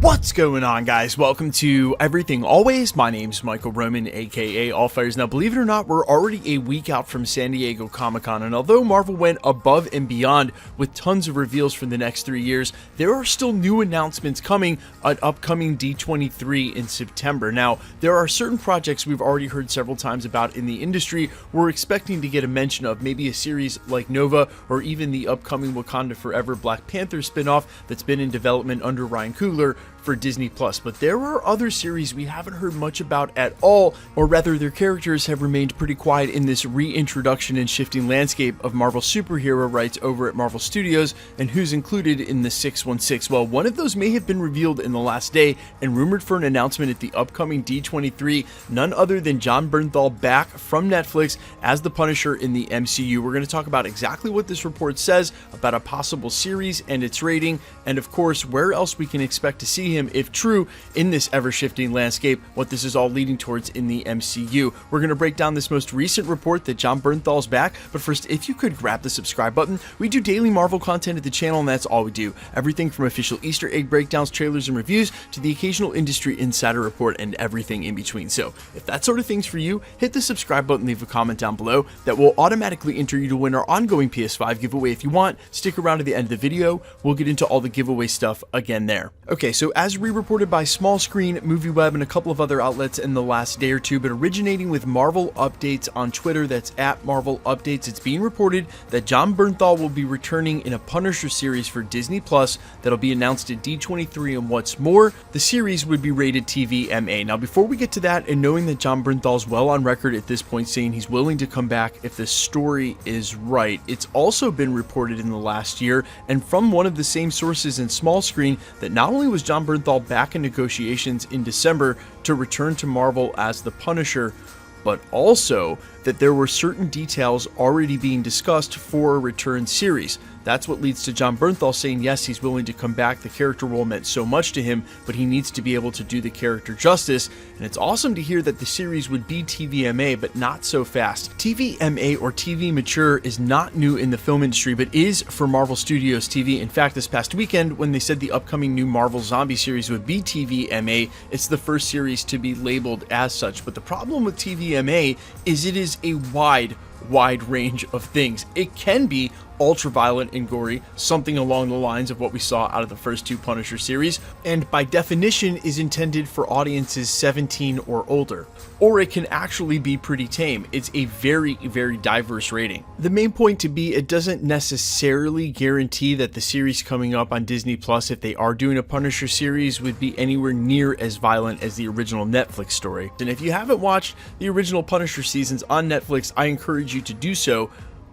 What's going on, guys? Welcome to Everything Always. My name's Michael Roman, aka Allfires. Now, believe it or not, we're already a week out from San Diego Comic-Con, and although Marvel went above and beyond with tons of reveals for the next 3 years, there are still new announcements coming at upcoming D23 in September. Now, there are certain projects we've already heard several times about in the industry we're expecting to get a mention of, maybe a series like Nova, or even the upcoming Wakanda Forever Black Panther spinoff that's been in development under Ryan Coogler for Disney+. But there are other series we haven't heard much about at all, or rather their characters have remained pretty quiet in this reintroduction and shifting landscape of Marvel superhero rights over at Marvel Studios, and who's included in the 616. Well, one of those may have been revealed in the last day and rumored for an announcement at the upcoming D23, none other than Jon Bernthal back from Netflix as the Punisher in the MCU. We're going to talk about exactly what this report says about a possible series and its rating, and of course where else we can expect to see him, if true, in this ever-shifting landscape, what this is all leading towards in the MCU. We're going to break down this most recent report that Jon Bernthal's back, but first, if you could grab the subscribe button. We do daily Marvel content at the channel, and that's all we do. Everything from official Easter egg breakdowns, trailers, and reviews, to the occasional industry insider report, and everything in between. So, if that sort of thing's for you, hit the subscribe button, leave a comment down below. That will automatically enter you to win our ongoing PS5 giveaway. If you want, stick around to the end of the video. We'll get into all the giveaway stuff again there. Okay, so as re-reported by Small Screen, MovieWeb, and a couple of other outlets in the last day or two, but originating with Marvel Updates on Twitter, that's at Marvel Updates, it's being reported that Jon Bernthal will be returning in a Punisher series for Disney Plus that'll be announced at D23, and what's more, the series would be rated TVMA. Now, before we get to that, and knowing that Jon Bernthal's well on record at this point saying he's willing to come back if the story is right, it's also been reported in the last year, and from one of the same sources in Small Screen, that not only was Jon Bernthal back in negotiations in December to return to Marvel as the Punisher, but also that there were certain details already being discussed for a return series. That's what leads to Jon Bernthal saying yes, he's willing to come back. The character role meant so much to him, but he needs to be able to do the character justice. And it's awesome to hear that the series would be TVMA, but not so fast. TVMA, or TV Mature, is not new in the film industry, but is for Marvel Studios TV. In fact, this past weekend, when they said the upcoming new Marvel Zombie series would be TVMA, it's the first series to be labeled as such. But the problem with TVMA is it is a wide range of things. It can be ultra-violent and gory, something along the lines of what we saw out of the first two Punisher series, and by definition is intended for audiences 17 or older. Or it can actually be pretty tame. It's a very diverse rating. The main point to be, it doesn't necessarily guarantee that the series coming up on Disney Plus, if they are doing a Punisher series, would be anywhere near as violent as the original Netflix story. And if you haven't watched the original Punisher seasons on Netflix, I encourage you to do so.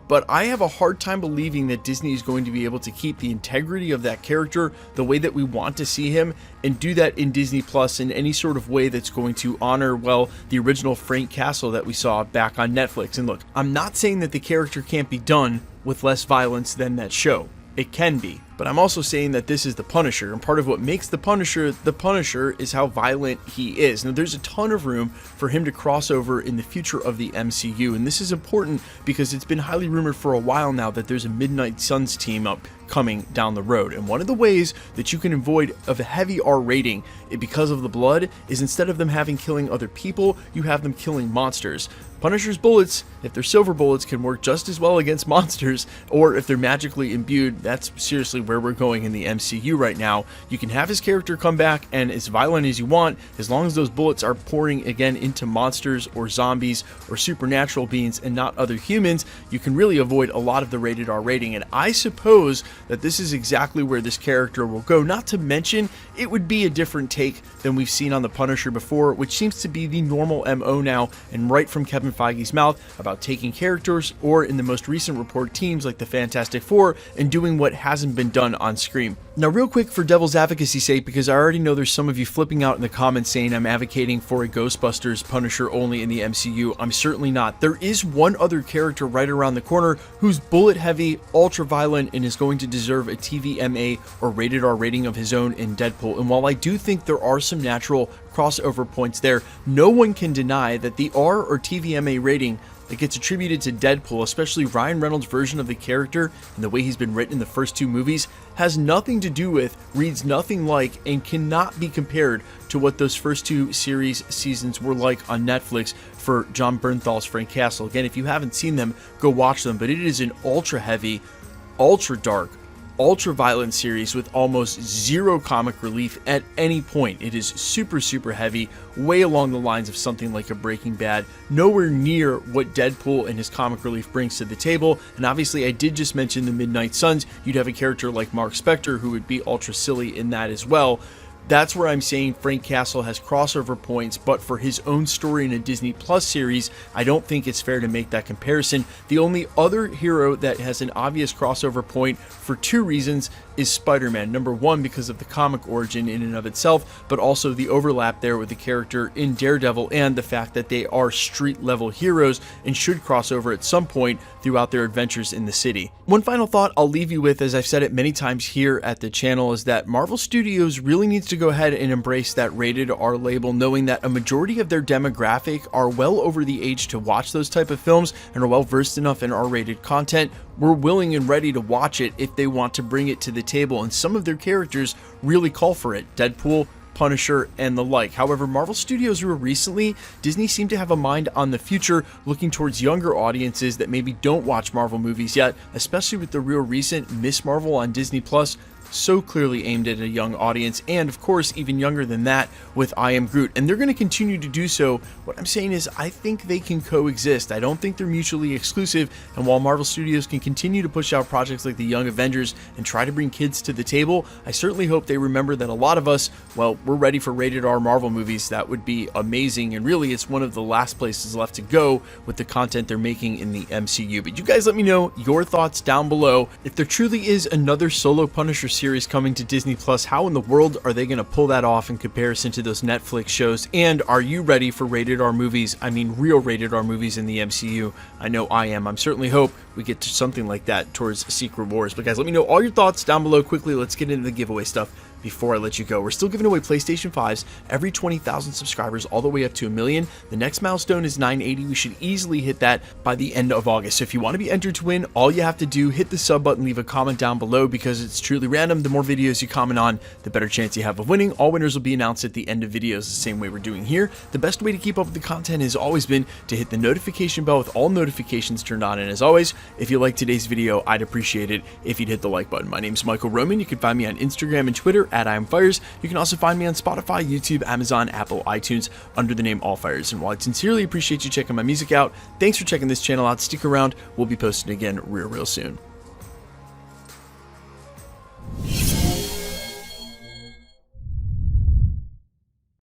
But I have a hard time believing that Disney is going to be able to keep the integrity of that character the way that we want to see him, and do that in Disney Plus in any sort of way that's going to honor, well, the original Frank Castle that we saw back on Netflix. And look, I'm not saying that the character can't be done with less violence than that show. It can be. But I'm also saying that this is the Punisher, and part of what makes the Punisher is how violent he is. Now, there's a ton of room for him to cross over in the future of the MCU, and this is important because it's been highly rumored for a while now that there's a Midnight Suns team up coming down the road. And one of the ways that you can avoid a heavy R rating because of the blood is, instead of them killing other people, you have them killing monsters. Punisher's bullets, if they're silver bullets, can work just as well against monsters, or if they're magically imbued, that's seriously where we're going in the MCU right now. You can have his character come back and as violent as you want, as long as those bullets are pouring again into monsters or zombies or supernatural beings and not other humans, you can really avoid a lot of the rated R rating. And I suppose that this is exactly where this character will go. Not to mention, it would be a different take than we've seen on the Punisher before, which seems to be the normal MO now, and right from Kevin Feige's mouth, about taking characters, or in the most recent report, teams like the Fantastic Four, and doing what hasn't been done on screen. Now, real quick, for devil's advocacy's sake, because I already know there's some of you flipping out in the comments saying I'm advocating for a Ghostbusters Punisher only in the MCU. I'm certainly not. There is one other character right around the corner who's bullet heavy, ultra violent, and is going to deserve a TVMA or rated R rating of his own in Deadpool. And while I do think there are some natural crossover points there, no one can deny that the R or TVMA rating that gets attributed to Deadpool, especially Ryan Reynolds' version of the character and the way he's been written in the first two movies, has nothing to do with, reads nothing like, and cannot be compared to what those first two series seasons were like on Netflix for Jon Bernthal's Frank Castle. Again, if you haven't seen them, go watch them, but it is an ultra heavy, ultra dark, ultra violent series with almost zero comic relief at any point. It is super, super heavy, way along the lines of something like a Breaking Bad, nowhere near what Deadpool and his comic relief brings to the table. And obviously, I did just mention the Midnight Suns. You'd have a character like Mark Spector who would be ultra silly in that as well. That's where I'm saying Frank Castle has crossover points, but for his own story in a Disney Plus series, I don't think it's fair to make that comparison. The only other hero that has an obvious crossover point for two reasons is Spider-Man. Number one, because of the comic origin in and of itself, but also the overlap there with the character in Daredevil and the fact that they are street-level heroes and should cross over at some point throughout their adventures in the city. One final thought I'll leave you with, as I've said it many times here at the channel, is that Marvel Studios really needs to go ahead and embrace that rated R label, knowing that a majority of their demographic are well over the age to watch those type of films and are well versed enough in R-rated content. We're willing and ready to watch it if they want to bring it to the table, and some of their characters really call for it. Deadpool, Punisher, and the like. However, Marvel Studios grew recently, Disney seemed to have a mind on the future, looking towards younger audiences that maybe don't watch Marvel movies yet, especially with the real recent Miss Marvel on Disney Plus, so clearly aimed at a young audience, and of course even younger than that with I Am Groot, and they're going to continue to do so. What I'm saying is I think they can coexist. I don't think they're mutually exclusive, and while Marvel Studios can continue to push out projects like the Young Avengers and try to bring kids to the table, I certainly hope they remember that a lot of us, well, we're ready for rated R Marvel movies. That would be amazing, and really it's one of the last places left to go with the content they're making in the MCU. But you guys let me know your thoughts down below. If there truly is another solo Punisher series coming to Disney Plus, how in the world are they going to pull that off in comparison to those Netflix shows? And are you ready for rated R movies? I mean real rated R movies in the MCU. I know I am. I'm certainly hope we get to something like that towards Secret Wars. But guys, let me know all your thoughts down below quickly. Let's get into the giveaway stuff before I let you go. We're still giving away PlayStation 5s every 20,000 subscribers all the way up to 1 million. The next milestone is 980. We should easily hit that by the end of August. So if you want to be entered to win, all you have to do, hit the sub button, leave a comment down below, because it's truly random. The more videos you comment on, the better chance you have of winning. All winners will be announced at the end of videos, the same way we're doing here. The best way to keep up with the content has always been to hit the notification bell with all notifications turned on. And as always, if you liked today's video, I'd appreciate it if you'd hit the like button. My name is Michael Roman. You can find me on Instagram and Twitter at IamFires. You can also find me on Spotify, YouTube, Amazon, Apple, iTunes under the name AllFires. And while I sincerely appreciate you checking my music out, thanks for checking this channel out. Stick around. We'll be posting again real soon.